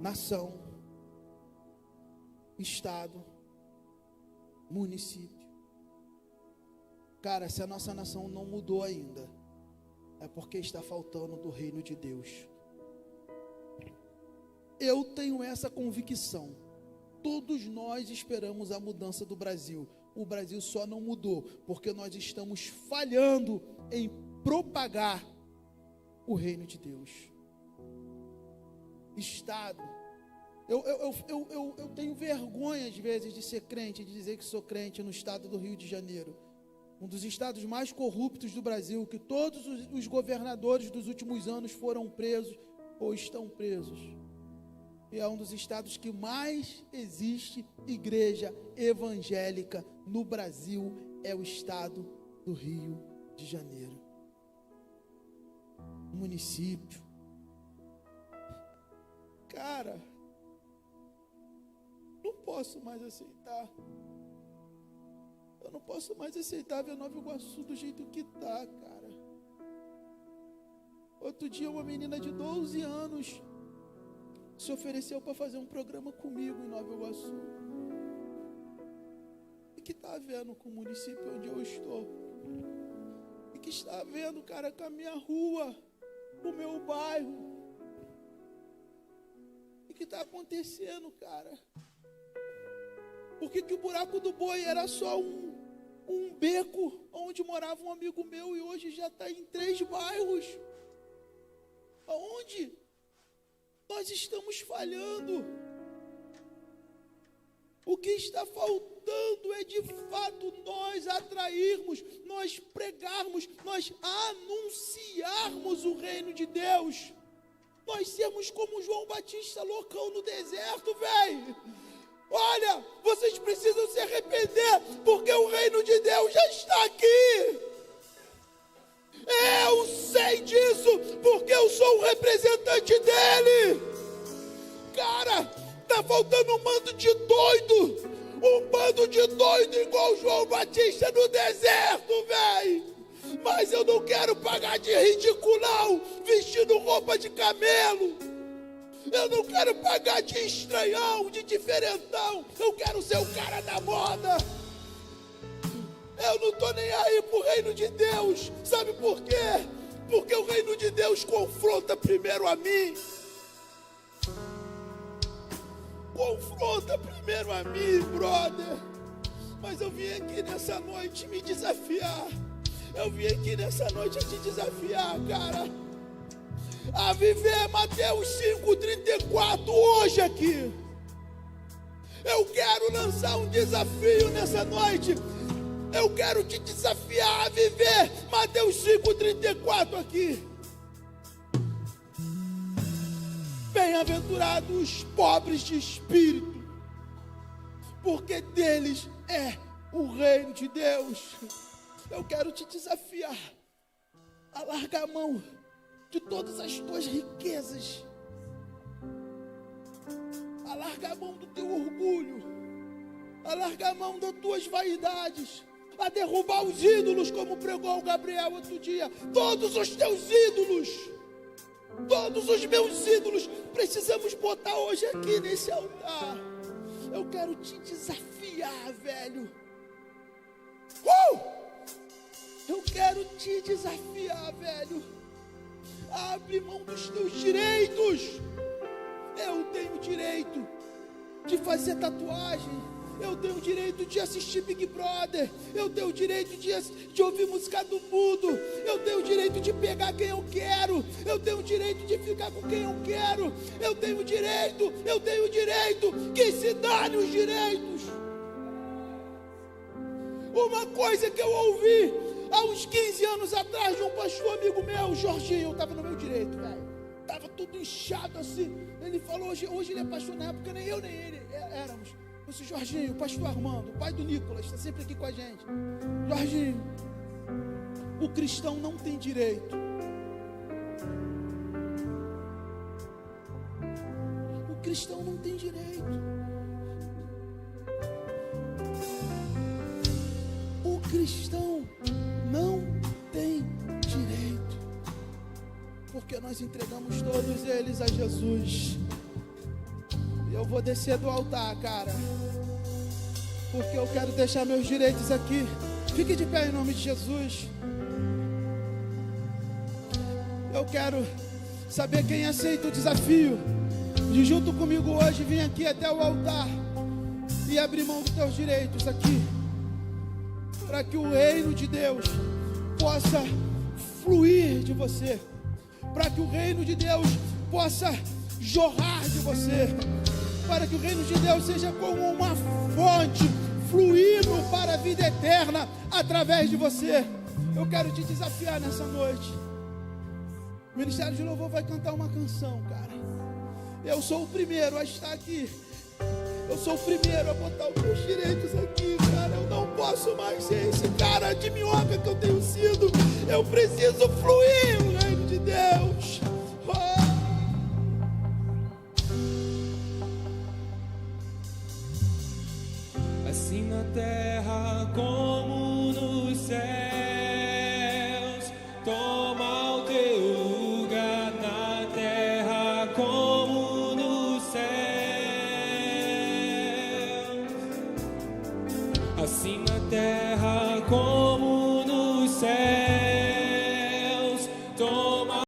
A: Nação, estado, município. Cara, se a nossa nação não mudou ainda, é porque está faltando do reino de Deus. Eu tenho essa convicção. Todos nós esperamos a mudança do Brasil. O Brasil só não mudou porque nós estamos falhando em propagar o reino de Deus. Estado. Eu tenho vergonha às vezes de ser crente, de dizer que sou crente no estado do Rio de Janeiro. Um dos estados mais corruptos do Brasil, que todos os governadores dos últimos anos foram presos ou estão presos. E é um dos estados que mais existe igreja evangélica no Brasil, é o estado do Rio de Janeiro. Município. Cara, não posso mais aceitar. Eu não posso mais aceitar ver Nova Iguaçu do jeito que está, cara. Outro dia uma menina de 12 anos se ofereceu para fazer um programa comigo em Nova Iguaçu. E que está vendo com o município onde eu estou. E que está vendo, cara, com a minha rua, com o meu bairro. E que está acontecendo, cara. Por que o buraco do boi era só um beco onde morava um amigo meu e hoje já está em 3 bairros? Aonde? Nós estamos falhando. O que está faltando é de fato nós atrairmos, nós pregarmos, nós anunciarmos o reino de Deus. Nós sermos como João Batista loucão no deserto, velho. Olha, vocês precisam se arrepender, porque o reino de Deus já está aqui. Eu sei disso, porque eu sou o representante dele. Cara, está Tá faltando um bando de doido. Um bando de doido igual João Batista no deserto, velho. Mas eu não quero pagar de ridiculão, vestindo roupa de camelo. Eu não quero pagar de estranhão, de diferentão. Eu quero ser o cara da moda. Eu não estou nem aí pro reino de Deus. Sabe por quê? Porque o reino de Deus confronta primeiro a mim. Confronta primeiro a mim, brother. Mas eu vim aqui nessa noite me desafiar. Eu vim aqui nessa noite a te desafiar, cara. A viver Mateus 5,34 hoje aqui. Eu quero lançar um desafio nessa noite. Eu quero te desafiar a viver Mateus 5,34 aqui. Bem-aventurados os pobres de espírito, porque deles é o reino de Deus. Eu quero te desafiar a largar a mão de todas as tuas riquezas, a largar a mão do teu orgulho, a largar a mão das tuas vaidades, a derrubar os ídolos, como pregou o Gabriel outro dia. Todos os teus ídolos, todos os meus ídolos, precisamos botar hoje aqui nesse altar. Eu quero te desafiar, velho. Eu quero te desafiar, velho. Abre mão dos teus direitos. Eu tenho direito de fazer tatuagem. Eu tenho o direito de assistir Big Brother. Eu tenho o direito de ouvir música do mundo. Eu tenho o direito de pegar quem eu quero. Eu tenho o direito de ficar com quem eu quero. Eu tenho direito. Que se dane os direitos. Uma coisa que eu ouvi há uns 15 anos atrás de um pastor amigo meu, Jorginho, eu estava no meu direito, velho. Estava tudo inchado assim. Ele falou, hoje ele é pastor, na época nem eu nem ele éramos. Eu disse, Jorginho, o pastor Armando, o pai do Nicolas, está sempre aqui com a gente. Jorginho, o cristão não tem direito. O cristão não tem direito. O cristão não tem direito. Porque nós entregamos todos eles a Jesus. E eu vou descer do altar, cara, porque eu quero deixar meus direitos aqui. Fique de pé em nome de Jesus. Eu quero saber quem aceita o desafio de junto comigo hoje vir aqui até o altar e abrir mão dos teus direitos aqui, para que o reino de Deus possa fluir de você, para que o reino de Deus possa jorrar de você, para que o reino de Deus seja como uma fonte fluindo para a vida eterna através de você. Eu quero te desafiar nessa noite. O Ministério de Louvor vai cantar uma canção, cara. Eu sou o primeiro a estar aqui. Eu sou o primeiro a botar os meus direitos aqui, cara. Eu não posso mais ser esse cara de minhoca que eu tenho sido. Eu preciso fluir o reino de Deus.
B: Assim na terra como nos céus, toma o teu lugar na terra como nos céus. Assim na terra